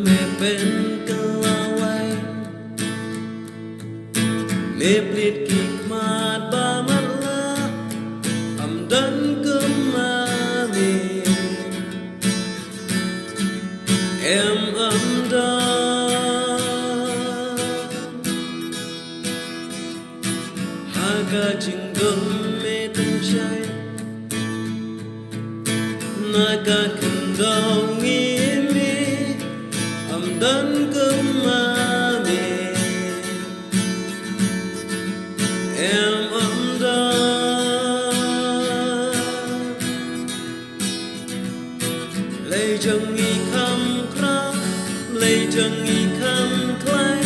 mẹ bên cơ lai mẹ biết kịp mà ba mắt lá đến cơm mà mẹ em đó haga chừng gấm mẹ từng trái naga cần đau nghĩ mẹ đến cơm mà mẹ em đó lấy chẳng nghi khăm khá lấy chẳng nghi khăm khai